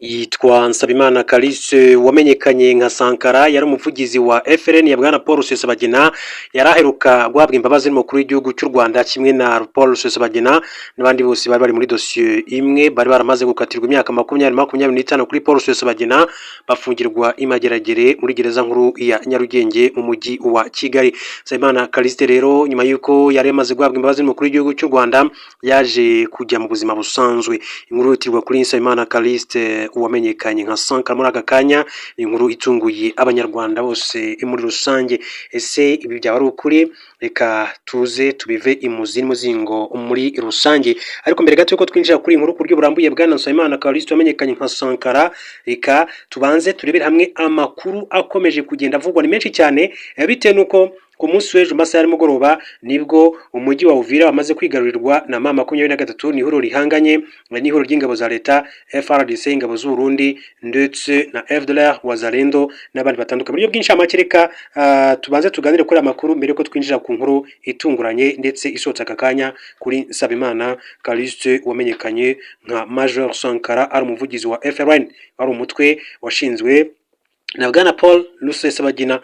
Yitwa Nsabimana Calice wamenyekanye nka Sankara, yari umuvugizi wa FRN ya bwana Paul Rusesabagina, yari aheruka guhabwa imbabazi n'umukuru w'igihugu cy'u Rwanda kimwe na Paul Rusesabagina n'abandi bose bari muri dosiye imwe, bari baramaze gukatirwa imyaka 25 kuri Paul Rusesabagina, bafungirwa imageragere muri gereza nkuru ya Nyarugenge mu mujyi wa Kigali. Nsabimana Calice rero nyuma yuko yari amaze guhabwa imbabazi n'umukuru w'igihugu cy'u Rwanda, yaje kujya mu buzima busanzwe. Inkuru yitirwa kuri Nsabimana Calice wamenyekanye nka Sankara muri aka kanya, inkuru itunguye abanyarwanda bose muri rusange. Ese ibi byaba ari ukuri? Reka tuze tubive imuzi n'umuzingo muri rusange. Ariko mbere gato yuko twinjira kuri inkuru ku buryo burambuye bwana Nsabimana Calice wamenyekanye nka Sankara, reka tubanze turebere hamwe amakuru akomeje kugenda avugwa. Ni menshi cyane bitewe nuko ku munsi w'ejo masaha y'umugoroba nibwo umujyi wa Uvira wamaze kwigarurirwa na M23, ni ihuriro rihanganye n'ihuriro ry'ingabo za leta FARDC, ingabo z'u Burundi ndetse na FDLR Wazalendo n'abandi batandukanye. Muri bwinshi amakereka tubanze tuganire kuri amakuru mbere ko twinjira ku nkuru itunguranye ndetse isotse aka kanya kuri Nsabimana Calice wamenyekanye nka Major Sankara, ari umuvugizi wa FRN, wari umutwe washinzwe na bwana Paul Rusesabagina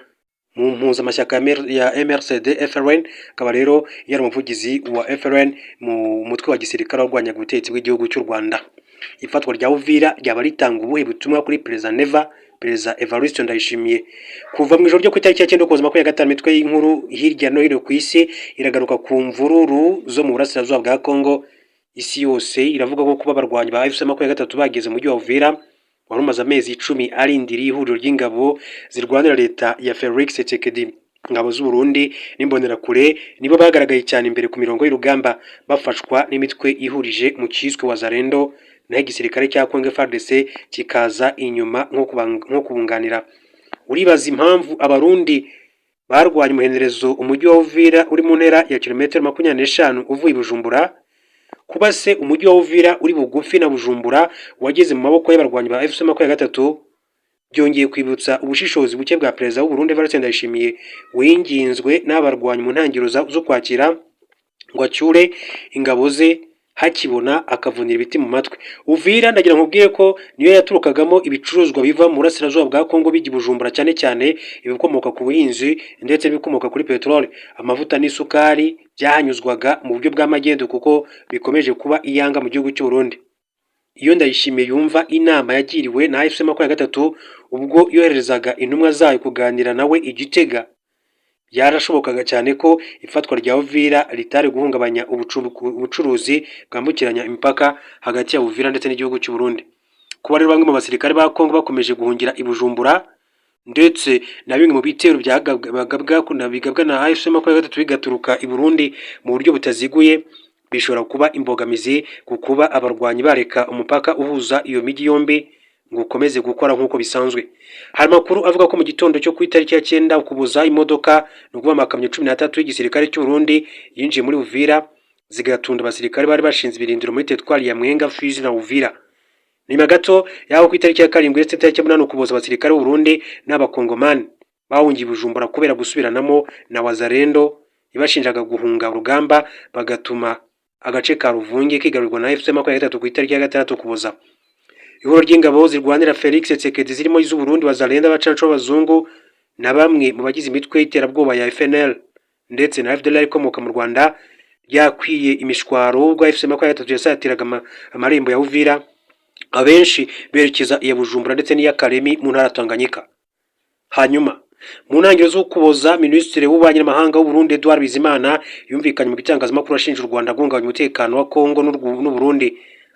mu mpuzamashyaka ya MRCD FRN, akaba rero yari umuvugizi wa FRN mu mutwe wa gisirikare urwanya ubutegetsi bw'igihugu cy'u Rwanda. Ifatwa rya Uvira ryaba ritanga ubuhe butumwa kuri Perezida Neva, Perezida Evariste Ndayishimiye? Kuva mu ijoro ryo ku itariki ya 9/25 imitwe y'inkuru hirya no hino ku isi iragaruka ku mvururu zo mu burasirazuba bwa Kongo. Isi yose iravuga ko kuba abarwanyi ba FC23 bageze mu mujyi wa Uvira wari umaze amezi 10 arindiriye ihuriro ry'ingabo zirwanira leta ya Felix Tshisekedi. Ingabo z'u Burundi n'imbonerakure nibo bagaragaye cyane imbere ku mirongo y'urugamba, bafashwa n'imitwe ihurije mu cyiswe Wazalendo, naho igisirikare cya Congo FARDC kikaza inyuma nko kubunganira. Uribaza impamvu abarundi barwanya umuhenerezo umujyi wa Uvira uri mu ntera ya kilometero 25 uvuye i Bujumbura? Kuba se umujyi wa Uvira uri bugufi na Bujumbura wageze mu maboko y'abarwanyi ba FC23 byongeye kwibutsa ubushishozi buke bwa Perezida w'u Burundi Evariste Ndayishimiye, winginzwe n'abarwanyi mu ntangiriro zo kwakira ngo acyure ingabo ze hakibona akavunira ibiti mu matwi. Uvira ndagira nkubwiye ko niyo yaturukagamo ibicuruzwa biva mu burasirazuba bwa Kongo bijya Bujumbura, cyane cyane ibikomoka ku buhinzi ndetse n'ibikomoka kuri peteroli, amavuta n'isukari byahanyuzwaga mu buryo bw'amagendo kuko bikomeje kuba iyanga mu gihugu cy'u Burundi. Iyo Ndayishimiye yumva inama yagiriwe na FC23 ubwo yoherezaga intumwa zayo kuganira nawe Igitega, yarashobokaga cyane ko ifatwa rya Uvira ritari guhungabanya ubucuruzi bwambukiranya imipaka hagati ya Uvira ndetse n'igihugu cy'u Burundi. Kuba rero bamwe mu basirikare ba Kongo bakomeje guhungira i Bujumbura ndetse na bimwe mu bitero bigabwa na FC23 bigaturuka i Burundi mu buryo butaziguye, bishobora kuba imbogamizi ku kuba abarwanyi bareka umupaka uhuza iyo migi yombi ngo ukomeze gukora nk'uko bisanzwe. Hari amakuru avuga ko mu gitondo cyo ku itariki ya 9 ukubuza imodoka no kuba amakamyo 13 y'igisirikare cy'u Burundi yinjiye muri Uvira zigatunda abasirikare bari bashinze ibirindiro muri teritwari ya Mwenga, Fizi na Uvira. Nyuma gato yaho ku itariki ya 7 ndetse itariki ya 8 ukubuza abasirikare b'u Burundi n'abakongomani bahungiye Bujumbura kubera gusubiranamo na Wazalendo ibashinjaga guhunga urugamba, bagatuma agace ka Ruvungi kigarurirwa na FC23 ku itariki ya 6 ukuboza. Ihuriro ry'ingabo zirwanira Felix Tshisekedi zirimo iz'u Burundi, Wazalendo, abacanco b'abazungu na bamwe mu bagize imitwe y'iterabwoba ya FNL ndetse na FDLR ikomoka mu Rwanda yakwiye imishwaro ubwo FC23 yasatiraga amarembo ya Uvira, abenshi berekeza iya Bujumbura ndetse n'iya Karemi mu ntara Tanganyika. Hanyuma mu ntangiriro zo kuboza, Minisitiri w'ububanyi n'amahanga w'u Burundi Edouard Bizimana yumvikanye mu bitangazamakuru ashinja u Rwanda guhungabanya umutekano wa Kongo n'u Burundi,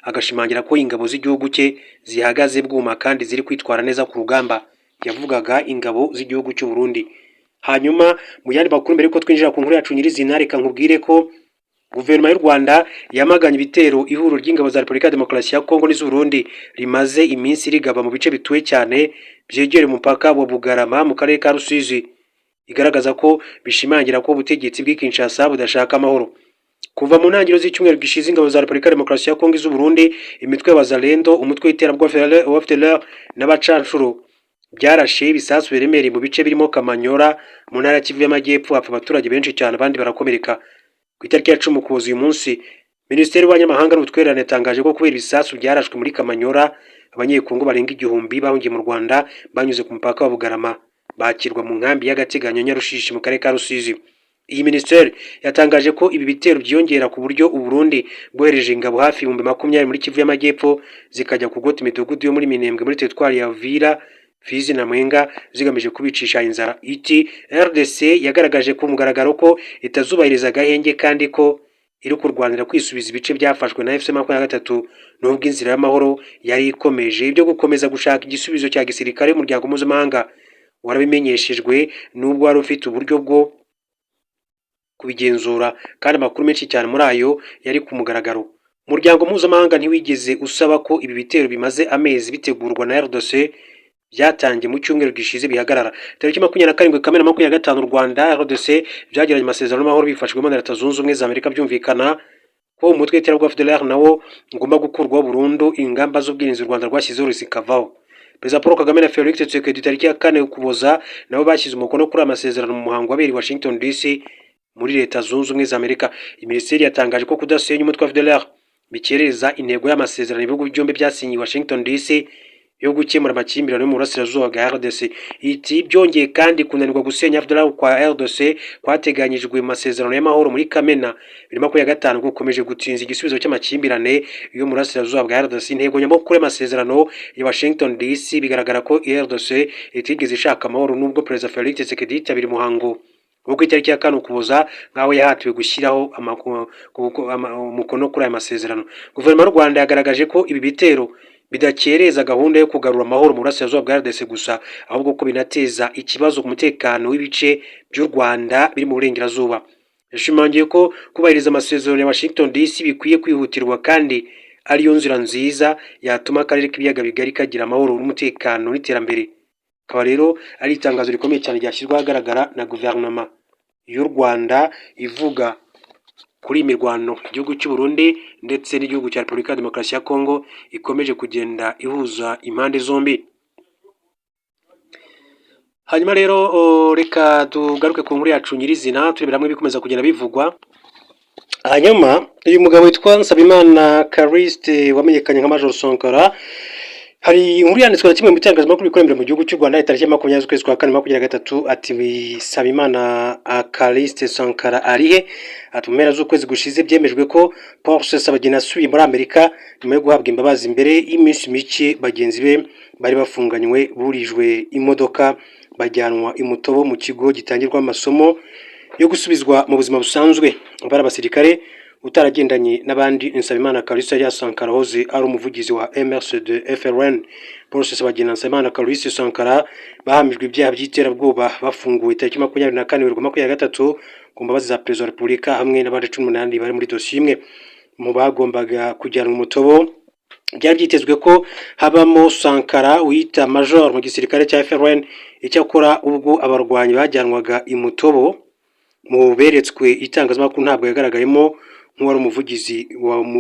agashimangira ko ingabo z'igihugu cye zihagaze bwuma kandi ziri kwitwara neza ku rugamba. Yavugaga ingabo z'igihugu cy'u Burundi. Hanyuma mu yandi makuru mbere ko twinjira ku nkuru yacu nyirizina, reka nkubwire ko guverinoma y'u Rwanda yamaganye ibitero ihuriro ry'ingabo za Repubulika ya Demokarasi ya Kongo n'iz'u Burundi rimaze iminsi rigaba mu bice bituwe cyane byegera umupaka wa Bugarama mu karere ka Rusizi, igaragaza ko bishimangira ko ubutegetsi bw'i Kinshasa budashaka amahoro. Kuva mu ntangiriro z'icyumweru gishize ingabo za Repubulika ya Demokarasi ya Kongo iz'u Burundi, imitwe ya Wazalendo, umutwe w'iterabwoba wa FDLR n'abacanshuro byarashe ibisasu biremereye mu bice birimo Kamanyora mu ntara ya Kivu y'Amajyepfo, hapfa abaturage benshi cyane abandi barakomereka. Ku itariki ya 10 ukuboza uyu munsi, Minisiteri y'Ububanyi n'Amahanga n'Ubutwererane yatangaje ko kubera ibisasu byarashwe muri Kamanyora abanyekongo barenga 1000 bahungiye mu Rwanda banyuze ku mupaka wa Bugarama bakirwa mu nkambi y'agateganyo Nyarushishi mu karere ka Rusizi. Iyi minisiteri yatangaje ko ibi bitero byiyongera ku buryo u Burundi bwohereje ingabo hafi 20,000 muri Kivu y'Amajyepfo zikajya kugota imidugudu yo muri Minembwe muri teritwari ya Uvira, Fizi na Mwenga zigamije kubicisha inzara. Iti RDC yagaragaje ku mugaragaro ko itazubahiriza agahenge kandi ko iri kurwanira kwisubiza ibice byafashwe na FC23 nubwo inzira y'amahoro yari ikomeje. Ibyo gukomeza gushaka igisubizo cya gisirikare umuryango mpuzamahanga warabimenyeshejwe nubwo wari ufite uburyo bwo kubigenzura kandi amakuru menshi cyane muri ayo yari ku mugaragaro. Umuryango mpuzamahanga ntiwigeze usaba ko ibi bitero bimaze amezi bitegurwa na RDC byatangiye mu cyumweru gishize bihagarara. Tariki 27 Kamena 2025 u Rwanda RDC byagiranye amasezerano y'amahoro bifashwemo na Leta Zunze Ubumwe za Amerika byumvikana ko umutwe w'iterabwoba FDLR nawo ugomba gukurwaho burundu, ingamba z'ubwirinzi u Rwanda rwashyizeho zikavaho. Perezida Paul Kagame na Felix Tshisekedi tariki ya 4 Ukuboza nabo bashyize umukono kuri amasezerano mu muhango wabereye i Washington DC muri Leta Zunze Ubumwe za Amerika. Minisiteri yatangaje ko kudasenya umutwe wa FDLR bikereza intego y'amasezerano ibihugu byombi byasinyiye Washington DC yo gukemura amakimbirane yo mu burasirazuba bwa RDC. Iti byongeye kandi kunanirwa gusenya FDLR kwa RDC kwateganyijwe mu masezerano y'amahoro muri Kamena 2025 gukomeje gutinza igisubizo cy'amakimbirane yo mu burasirazuba bwa RDC. Intego nyamukuru y'amasezerano ya Washington DC bigaragara ko RDC itigeze ishaka amahoro nubwo Perezida Felix Tshisekedi yitabira umuhango ubwo itariki ya 4 Ukuboza nkaho yahatiwe gushyiraho umukono kuri aya masezerano. Guverinoma y'u Rwanda yagaragaje ko ibi bitero bidakereza gahunda yo kugarura amahoro mu burasirazuba bwa RDC gusa, ahubwo ko binateza ikibazo ku mutekano w'ibice by'u Rwanda biri mu burengerazuba. Yashimangiye ko kubahiriza amasezerano ya Washington DC bikwiye kwihutirwa kandi ariyo nzira nziza yatuma akarere k'ibiyaga bigari kagira amahoro n'umutekano n'iterambere. Akaba rero ari itangazo rikomeye cyane ryashyirwa ahagaragara na guverinoma y'u Rwanda ivuga kuri imirwano igihugu cy'u Burundi ndetse n'igihugu cya Repubulika ya Demokarasi ya Kongo ikomeje kugenda ihuza impande zombi. Hanyuma rero reka tugaruke ku nkuru yacu nyirizina turebera hamwe bikomeza kugenda bivugwa. Hanyuma uyu mugabo witwa Nsabimana Callixte wamenyekanye nka Major Sankara, hari inkuru yanditswe na kimwe mu bitangazamakuru bikorera mu gihugu cy'u Rwanda itariki 20 z'ukwezi kwa 4 2023 ati Nsabimana Callixte Sankara arihe. Ati mu mpera z'ukwezi gushize byemejwe ko Paul Rusesabagina asubiye muri Amerika nyuma yo guhabwa imbabazi imbere y'iminsi mike bagenzi be bari bafunganywe burijwe imodoka bajyanwa imutobo mu kigo gitangirwa amasomo yo gusubizwa mu buzima busanzwe. Bari abasirikare utaragendanye n'abandi. Nsabimana Callixte Sankara hoze ari umuvugizi wa MRCD FRN. Paul Rusesabagina Nsabimana Callixte Sankara bahamijwe ibyaha by'iterabwoba bafunguwe tariki 24 2023 ku mbabazi za Perezida wa Repubulika hamwe n'abandi 18 bari muri dosiye imwe. Mu bagombaga kujyanwa umutobo byari byitezwe ko habamo Sankara wita Major mu gisirikare cya FRN. Icyakora ubwo abarwanyi bajyanwaga imutobo mu beretswe itangazamakuru ntabwo yagaragayemo nk'uwari umuvugizi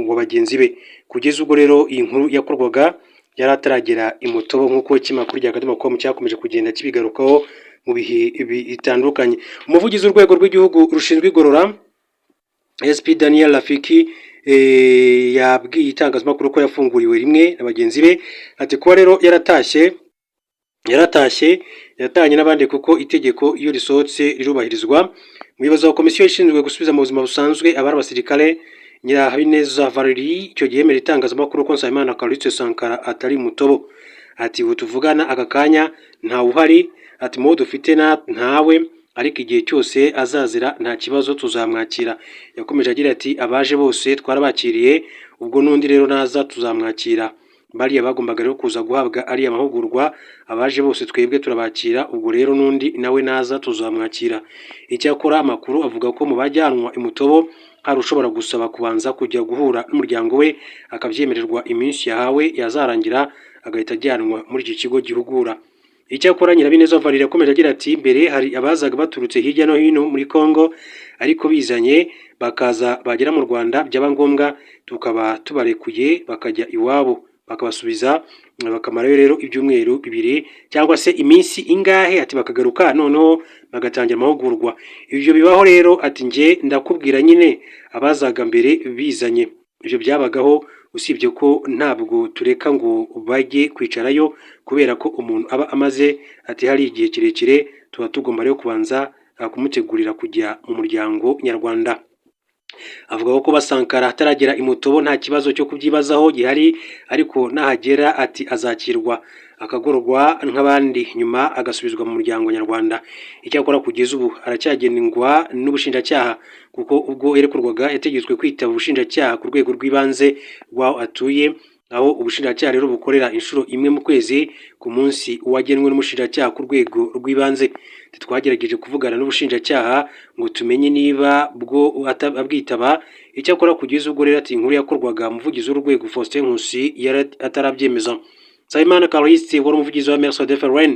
wa bagenzi be. Kugeza ubwo rero iyi nkuru yakorwaga yari ataragera imutobo nk'uko ikinyamakuru rya Akadomo.com cyakomeje kugenda kibigarukaho mu bihe bitandukanye. Umuvugizi w'urwego rw'igihugu rushinzwe igorora SP Daniel Rafiki yabwiye itangazamakuru ko yafunguriwe rimwe na bagenzi be. Ati kuba rero yaratashye yatanye n'abandi kuko itegeko iyo risohotse rirubahirizwa. Umuyobozi wa komisiyo ishinzwe gusubiza mu buzima busanzwe abari abasirikare Nyirahabineza Valerie icyo gihe yemera itangazamakuru ko Nsabimana Callixte Sankara atari mutobo. Ati ubu tuvugana aka kanya ntawe uhari. Ati mu dufite ntawe, ariko igihe cyose azazira nta kibazo tuzamwakira. Yakomeje agira ati abaje bose twarabakiriye, ubwo n'undi rero naza tuzamwakira. Bariya bagombaga rero kuza guhabwa ari amahugurwa, abaje bose twebwe turabakira, ubwo rero n'undi nawe naza tuzamwakira. Icyakora amakuru avuga ko mu bajyanwa imutobo hari ushobora gusaba kubanza kujya guhura n'umuryango we akabyemererwa iminsi yahawe yazarangira agahita ajyanwa muri iki kigo gihugura. Icyakora Nyirabineza Valerie yakomeje agira ati mbere hari abazaga baturutse hirya no hino muri Kongo ariko bizanye bakaza bagera mu Rwanda byaba ngombwa tukaba tubarekuye bakajya iwabo bakabasubiza bakamarayo rero ibyumweru 2 cyangwa se iminsi ingahe. Ati bakagaruka noneho bagatangira amahugurwa. Ibyo bibaho rero. Ati nge ndakubwira nyine abazaga mbere bizanye ibyo byabagaho usibye ko ntabwo tureka ngo bajye kwicarayo kubera ko umuntu aba amaze ati hari igihe kirekire tuba tugomba rero kubanza kumutegurira kujya mu muryango nyarwanda. Avuga ko Sankara ataragera imutobo nta kibazo cyo kubyibazaho gihari, ariko nahagera ati azakirwa akagororwa nk'abandi nyuma agasubizwa mu muryango nyarwanda. Icyakora kugeza ubu aracyageningwa n'ubushinjacyaha kuko ubwo yerekurwaga yategetswe kwitaba ubushinjacyaha ku rwego rw'ibanze rw'aho atuye, aho ubushinjacyaha rero bukorera inshuro imwe mu kwezi ku munsi wagenwe n'umushinjacyaha ku rwego rw'ibanze. Twagerageje kuvugana n'ubushinjacyaha ngo tumenye niba bwo abwitaba, icyakora kugeza ubwo rero ati inkuru yakorwaga umuvugizi w'urwego Faustin Nkusi atarabyemeza. Nsabimana Callixte wari umuvugizi wa MRCD-FRN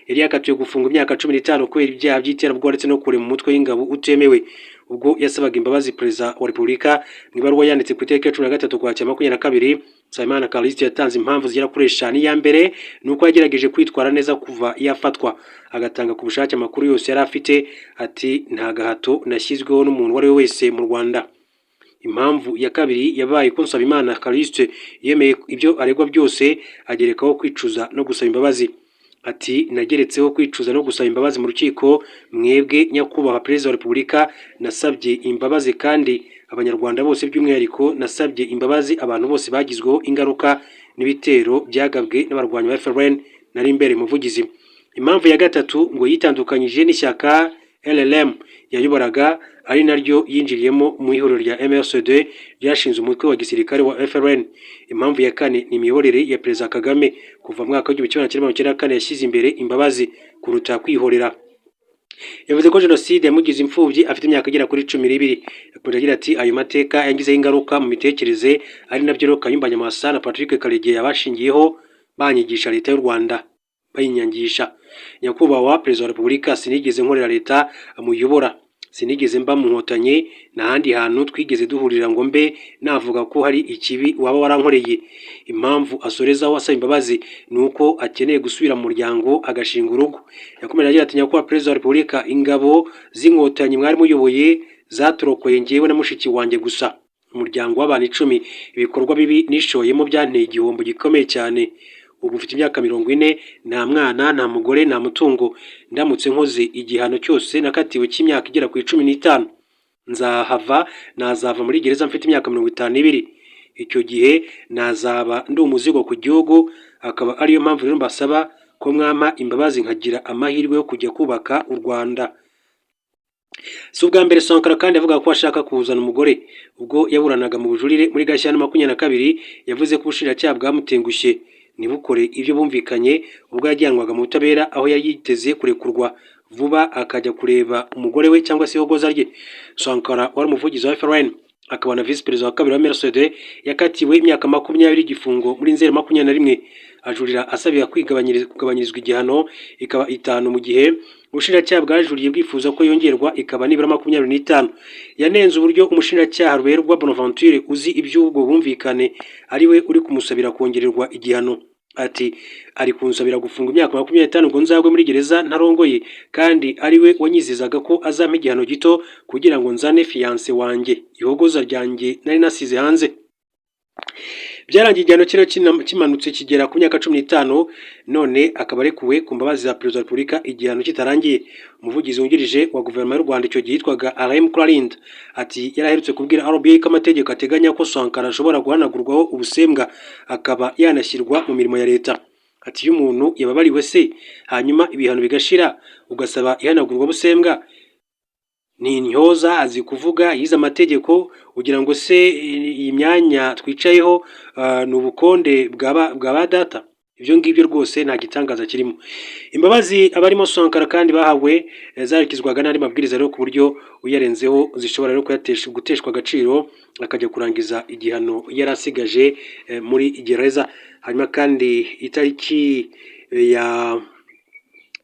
yari yakatiwe gufunga imyaka 15 kubera ibyaha by'iterabwoba ndetse no kurema umutwe w'ingabo utemewe, ubwo yasabaga imbabazi Perezida wa Repubulika mu ibaruwa yanditse ku itariki 13 Ukwakira 2022. Nsabimana Callixte yatanze impamvu zigera kuri 5. Iya mbere nuko yagerageje kwitwara neza kuva yafatwa, agatanga ku bushake amakuru yose yari afite, ati nta gahato nashyizweho n'umuntu wari we wese mu Rwanda. Impamvu ya kabiri yabaye ko Nsabimana Callixte yemeye ibyo aregwa byose, agerekaho kwicuza no gusaba imbabazi. Ati nageretseho kwicuza no gusaba imbabazi mu rukiko, mwebwe nyakubahwa Perezida wa Repubulika, nasabye imbabazi kandi abanyarwanda bose, by'umwihariko nasabye imbabazi abantu bose bagizweho ingaruka n'ibitero byagabwe n'abarwanyi ba FRN nari imbere muvugizi. Impamvu ya gatatu ngo yitandukanyije n'ishyaka LLM yayoboraga, ari naryo yinjiriyemo mu ihuriro rya MRCD ryashinze umutwe wa gisirikare wa FRN. Impamvu ya kane ni imiyoborere ya Perezida Kagame kuva mu mwaka w'1994 yashyize imbere imbabazi kuruta kwihorera. Yavuze ko jenoside yamugize imfubyi afite imyaka igera kuri 12. Yakomeje agira ati ayo mateka yangizeho ingaruka mu mitekerereze, ari nabyo rero Kayumba Nyamwasa na Patrick Karegeya yabashingiyeho banyigisha leta y'u Rwanda bayinyangisha. Nyakubahwa Perezida wa Repubulika, sinigeze nkorera leta amuyobora, sinigeze mba mu Nkotanyi n'ahandi hantu twigeze duhurira ngo mbe navuga ko hari ikibi waba warankoreye. Impamvu asorezaho asaba imbabazi nuko akeneye gusubira mu muryango agashinga urugo. Yakomeje agira ati nyakubahwa Perezida wa Repubulika, ingabo z'Inkotanyi mwari muyoboye zaturokoye njyewe na mushiki wanjye gusa, umuryango w'abantu 10. Ibikorwa bibi nishoyemo byanteye igihombo gikomeye cyane. Ubu mfite imyaka 40, nta mwana, nta mugore, nta mutungo. Ndamutse nkoze igihano cyose nakatiwe cy'imyaka igera ku 15, nazava muri gereza mfite imyaka 52. Icyo gihe nazaba ndi umuzigo ku gihugu, akaba ariyo mpamvu rero mbasaba ko mwama imbabazi nkagira amahirwe yo kujya kubaka u Rwanda. Si ubwa mbere Sankara kandi avuga ko ashaka kuzana umugore. Ubwo yaburanaga mu bujurire muri Gashyantare 22 yavuze ko ubushinjacyaha bwamutengushye ntibukore ibyo bumvikanye, ubwo yajyanwaga mu butabera aho yari yiteze kurekurwa vuba akajya kureba umugore we cyangwa se ihogoza rye. Sankara wari umuvugizi wa FRN akaba na visi perezida wa kabiri wa MRCD yakatiwe imyaka 20 igifungo muri Nzeri 21. Ajurira asabira kugabanyirizwa igihano ikaba 5 mu gihe ubushinjacyaha bwajuriye bwifuza ko yongerwa ikaba nibura 25. Yanenze uburyo umushinjacyaha Ruberwa Bonaventure uzi iby'ubwo bumvikane ari we uri kumusabira kongererwa igihano. Ati ari kunsabira gufunga imyaka 25 ngo nzagwe muri gereza ntarongoye, kandi ari we wanyizizaga ko azampa igihano gito kugira ngo nzane fiance wanjye, ihogoza ryanjye nari nasize hanze. Byarangiye igihano kiro kimanutse kigera ku myaka 15, none akaba arekuwe ku mbabazi za Perezida wa Repubulika igihano kitarangiye. Umuvugizi wungirije wa guverinoma y'u Rwanda icyo gihe yitwaga Alain Mukurarinda ati yaraherutse kubwira RBA ko amategeko ateganya ko Sankara ashobora guhanagurwaho ubusembwa akaba yanashyirwa mu mirimo ya leta. Ati iyo umuntu yababariwe se hanyuma ibihano bigashira ugasaba ihanagurwa busembwa, ni intyoza azi kuvuga, yize amategeko, ugira ngo se iyi myanya twicayeho ni ubukonde bwa data? Ibyo ngibyo rwose nta gitangaza kirimo. Imbabazi abarimo Sankara kandi bahawe zarikizwaga n'andi mabwiriza rero ku buryo uyarenzeho zishobora rero guteshwa agaciro akajya kurangiza igihano yarasigaje muri gereza. Hanyuma kandi itariki ya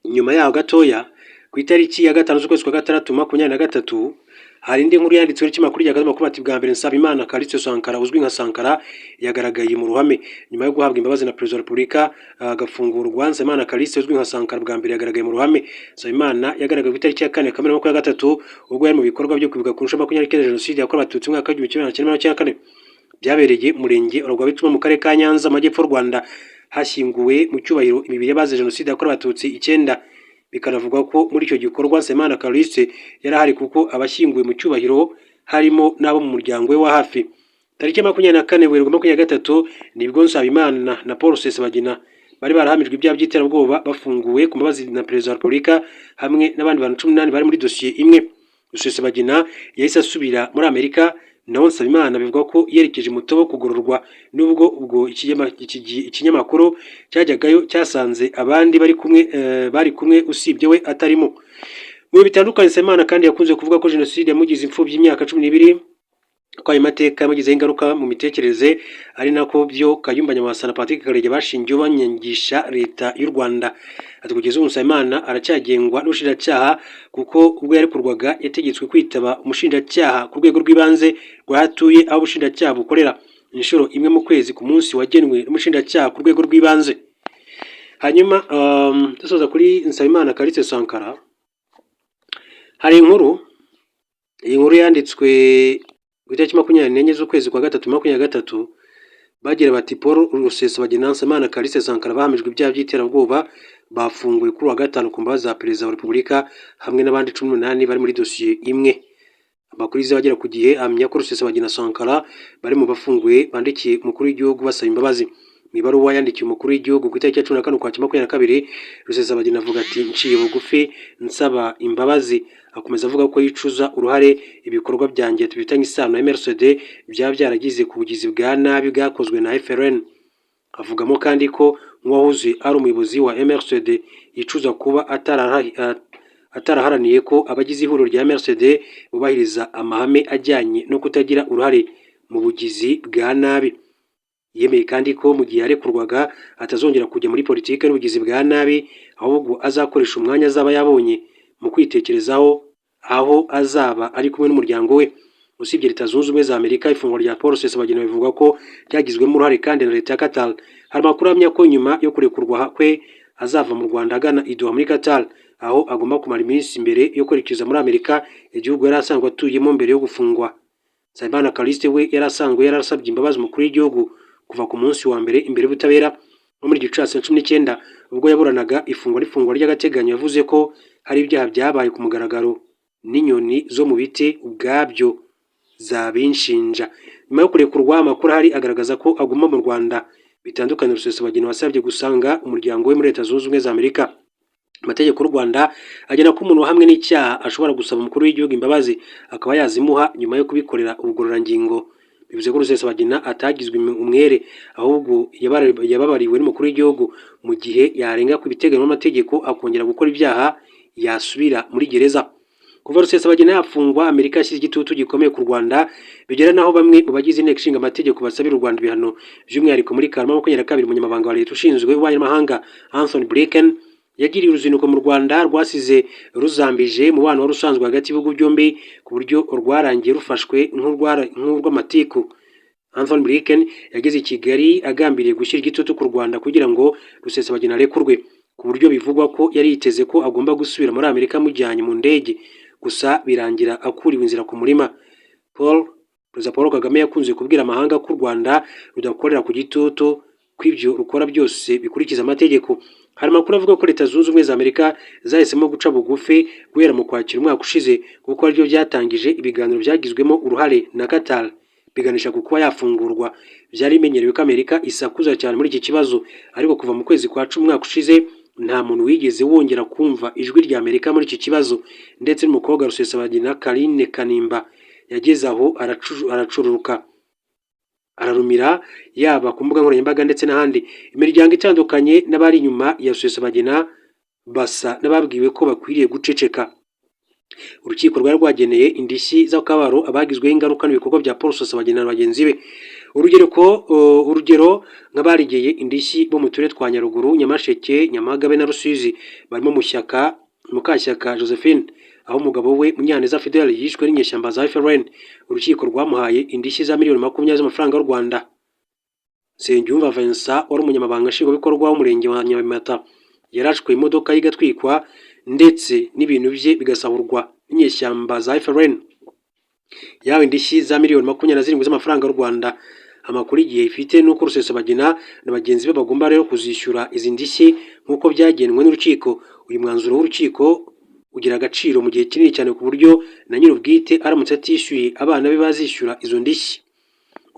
nyuma yaho gatoya ku itariki ya 5 z'ukwezi kwa 6 2023 hari indi nkuru yanditswe n'ikinyamakuru rya Gazama kubati bwa mbere Nsabimana Callixte Sankara uzwi nka Sankara yagaragaye mu ruhame nyuma yo guhabwa imbabazi na Perezida wa Repubulika agafungurwa. Nsabimana Callixte uzwi nka Sankara bwa mbere yagaragaye mu ruhame. Nsabimana yagaragaye ku itariki ya 4 Kamena 2023 ubwo yari mu bikorwa byo kwibuka ku nshuro 29 jenoside yakorewe abatutsi mu mwaka wa 1994. byabereye murenge rwa Bicuma mu karere ka Nyanza amajyepfo y'u Rwanda, hashyinguwe mu cyubahiro imibiri y'abazize jenoside yakorewe abatutsi 9. Bikanavuga ko muri icyo gikorwa Nsabimana Callixte yari ahari kuko abashyinguwe mu cyubahiro harimo n'abo mu muryango we wa hafi. Tariki 24 Werurwe 2023 nibwo Nsabimana na Paul Rusesabagina bari barahamijwe ibyaha by'iterabwoba bafunguwe ku mbabazi na Perezida wa Repubulika hamwe n'abandi bantu 18 bari muri dosiye imwe. Rusesabagina yahise asubira muri Amerika, naho Nsabimana bivuga ko yerekeje Mutobo kugororwa, nubwo ubwo ikinyamakuru cyajyagayo cyasanze abandi bari kumwe usibye we atarimo. Mu bitandukanye Nsabimana kandi yakunze kuvuga ko jenoside yamugize imfubyi y'imyaka 12, ko ayo mateka yamugizeho ingaruka mu mitekerereze, ari nako byo Kayumba Nyamwasa na Patrick Karegeya bashingiyeho banyangisha leta y'u Rwanda. Ati kugeza ubu Nsabimana aracyagengwa n'ubushinjacyaha kuko ubwo yarekurwaga yategetswe kwitaba umushinjacyaha ku rwego rw'ibanze rwahatuye aho ubushinjacyaha bukorera inshuro imwe mu kwezi ku munsi wagenwe n'umushinjacyaha ku rwego rw'ibanze. Hanyuma dusoza kuri Nsabimana Callixte Sankara, hari iyi nkuru yanditswe ku itariki 24 z'ukwezi kwa gatatu 2023, bagira bati Paul Rusesabagina, Nsabimana Callixte Sankara bahamijwe ibyaha by'iterabwoba bafunguwe kuri wa gatanu ku mbabazi za Perezida wa Repubulika hamwe n'abandi 18 bari muri dosiye imwe. Amakuru y'abagera ku gihe amenya ko Rusesabagina Sankara bari mu bafunguwe bandikiye umukuru w'igihugu basaba imbabazi. Mu ibaruwa yandikiye umukuru w'igihugu ku itariki 14 Ukwakira 2022, Rusesabagina avuga ati nciye bugufi nsaba imbabazi. Akomeza avuga ko yicuza uruhare ibikorwa byanjye tubifitanye isano na MRCD byaba byaragize ku bugizi bwa nabi bwakozwe na FRN. Avugamo kandi ko nk'uwahoze ari umuyobozi wa MRCD yicuza kuba ataraharaniye ko abagize ihuriro rya MRCD bubahiriza amahame ajyanye no kutagira uruhare mu bugizi bwa nabi. Yemeye kandi ko mu gihe yarekurwaga atazongera kujya muri politiki n'ubugizi bwa nabi, ahubwo azakoresha umwanya azaba yabonye mu kwitekerezaho aho azaba ari kumwe n'umuryango we. Usibye Leta Zunze Ubumwe za Amerika, ifungwa rya Paul Rusesabagina bivuga ko ryagizwemo uruhare kandi na leta ya Qatar. Hari amakuru ahamya ko nyuma yo kurekurwa kwe azava mu Rwanda agana i Doha muri Qatar, aho agomba kumara iminsi mbere yo kwerekeza muri Amerika, igihugu yari asanzwe atuyemo mbere yo gufungwa. Nsabimana Callixte we yari asanzwe yarasabye imbabazi umukuru w'igihugu kuva ku munsi wa mbere imbere y'ubutabera no muri Gicurasi 19 ubwo yaburanaga ifungwa ry'agateganyo. Yavuze ko hari ibyaha byabaye ku mugaragaro n'inyoni zo mu biti ubwabyo zabinshinja. Nyuma yo kurekurwa, amakuru hari agaragaza ko aguma mu Rwanda. Bitandukanye Rusesabagina wasabye gusanga umuryango we muri Leta Zunze Ubumwe za Amerika. Amategeko y'u Rwanda agena ko umuntu hamwe n'icyaha ashobora gusaba umukuru w'igihugu imbabazi akaba yazimuha nyuma yo kubikorera ubugororangingo. Bivuze ko Rusesabagina atagizwe umwere, ahubwo yababariwe n'umukuru w'igihugu mu gihe yarenga ku biteganywa n'amategeko akongera gukora ibyaha yasubira muri gereza. Kuva Rusesabagina yafungwa, Amerika yashyize igitutu gikomeye ku Rwanda, bigera naho bamwe mu bagize inteko ishinga amategeko basabira u Rwanda ibihano, by'umwihariko muri Kanama 22 umunyamabanga wa leta ushinzwe ububanyi n'amahanga Anthony Blinken yagiriye uruzinduko mu Rwanda rwasize ruzambije umubano wari usanzwe hagati y'ibihugu byombi ku buryo rwarangiye rufashwe nk'urw'amatiku. Anthony Blinken yageze i Kigali agambiriye gushyira igitutu ku Rwanda kugira ngo Rusesabagina arekurwe, ku buryo bivugwa ko yari yiteze ko agomba gusubira muri Amerika amujyanye mu ndege, gusa birangira akuriwe inzira ku murima. Perezida Paul Kagame yakunze kubwira amahanga ko u Rwanda rudakorera ku gitutu, ko ibyo rukora byose bikurikiza amategeko. Hari amakuru avuga ko Leta Zunze Ubumwe za Amerika zahisemo guca bugufi guhera mu Kwakira umwaka ushize, kuko aribyo byatangije ibiganiro byagizwemo uruhare na Qatar biganisha ku kuba yafungurwa. Byari bimenyerewe ko Amerika isakuza cyane muri iki kibazo, ariko kuva mu kwezi kwa 10 umwaka ushize nta muntu wigeze wongera kumva ijwi rya Amerika muri iki kibazo. Ndetse n'umukobwa Rusesabagina Karine Kanimba yageze aho aracururuka ararumira, yaba ku mbuga nkoranyambaga ndetse n'ahandi. Imiryango itandukanye n'abari inyuma ya Rusesabagina basa n'ababwiwe ko bakwiriye guceceka. Urukiko rwari rwageneye indishyi z'akabaro abagizweho ingaruka n'ibikorwa bya Paul Rusesabagina na bagenzi be. Urugero nk'abarigeye indishyi bo mu turere twa Nyaruguru, Nyamasheke, Nyamagabe na Rusizi barimo Mukashyaka Josephine, aho umugabo we Munyaneza Fidel yishwe n'inyeshyamba za FRN. Urukiko rwamuhaye indishyi za miliyoni 20 z'amafaranga y'u Rwanda. Nsengiyumva Vincent wari umunyamabanga nshingwabikorwa w'umurenge wa Nyamata yarashwe imodoka igatwikwa ndetse n'ibintu bye bigasahurwa n'inyeshyamba za FRN. Yawe indishyi za miliyoni 27 z'amafaranga y'u Rwanda. amakuru igihe ifite nuko Rusesabagina na bagenzi be bagomba rero kuzishyura izi ndishyi nk'uko byagenwe n'urukiko. Uyu mwanzuro w'urukiko ugira agaciro mu gihe kinini cyane ku buryo na nyir'ubwite aramutse atishyuye abana be bazishyura izo ndishyi.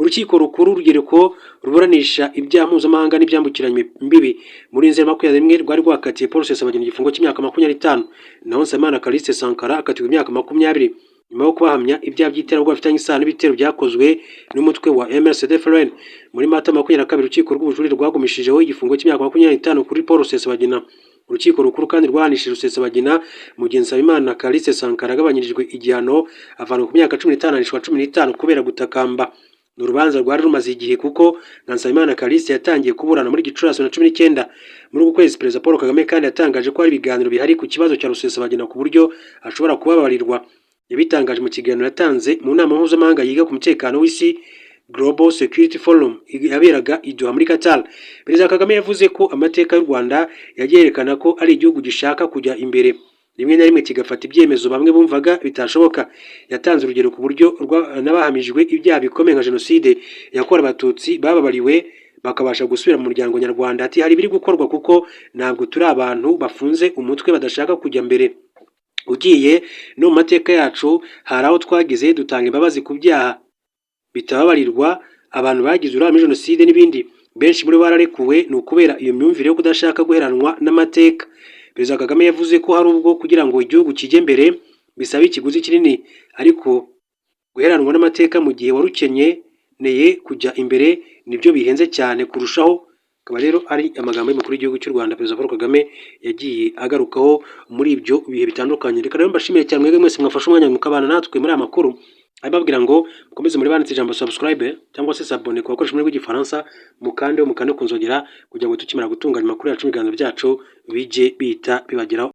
Urukiko rukuru rugereko ruburanisha ibyaha mpuzamahanga n'ibyambukiranya imbibi muri Nzeri 21 rwari rwakatiye Paul Rusesabagina igifungo cy'imyaka 25, naho Nsabimana Callixte Sankara akatirwa imyaka 20 nyuma yo kubahamya ibyaha by'iterabwoba bifitanye isano n'ibitero byakozwe n'umutwe wa MRCD-FLN. Muri Mata 22 urukiko rw'ubujurire rwagumishijeho igifungo cy'imyaka 25 kuri Paul Rusesabagina. Urukiko rukuru kandi rwahanishije Rusesabagina mu gihe Nsabimana Callixte Sankara agabanyirijwe igihano avanwa ku myaka 15 anishwa 15 kubera gutakamba. Urubanza rwari rumaze igihe kuko Nsabimana Callixte yatangiye kuburana muri Gicurasi 19 muri uku kwezi. Perezida Paul Kagame kandi yatangaje ko hari ibiganiro bihari ku kibazo cya Rusesabagina ku buryo ashobora kubabarirwa. Yabitangaje mu kiganiro yatanze mu nama mpuzamahanga yiga ku mutekano w'isi Global Security Forum yaberaga i Doha muri Qatar. Perezida Kagame yavuze ko amateka y'u Rwanda yagerekana ko ari igihugu gishaka kujya imbere, rimwe na rimwe kigafata ibyemezo bamwe bumvaga bitashoboka. Yatanze urugero ku buryo n'abahamijwe ibyaha bikomeye nka jenoside yakorewe abatutsi bababariwe bakabasha gusubira mu muryango nyarwanda. Ati hari biri gukorwa kuko ntabwo turi abantu bafunze umutwe badashaka kujya mbere. Ugiye no mu mateka yacu hari aho twageze dutanga imbabazi ku byaha bitababarirwa abantu bagize uruhare muri jenoside n'ibindi. Benshi muri bararekuwe ni ukubera iyo myumvire yo kudashaka guheranwa n'amateka. Perezida Kagame yavuze ko hari ubwo kugira ngo igihugu kijye mbere bisaba ikiguzi kinini, ariko guheranwa n'amateka mu gihe warukenyeye kujya imbere nibyo bihenze cyane kurushaho. Akaba rero ari amagambo y'umukuru w'igihugu cy'u Rwanda Perezida Paul Kagame yagiye agarukaho muri ibyo bihe bitandukanye. Reka rero mbashimire cyane mwebwe mwese mwafashe umwanya mukabana natwe muri aya makuru. Ababwira ngo mukomeze muri banditse ijambo subscribe cyangwa se s'abonner ku bakoresha muri rw'igifaransa, mukande kunzogera kugira ngo tukimara gutunganya amakuru yacu ibiganiro byacu bije bihita bibageraho.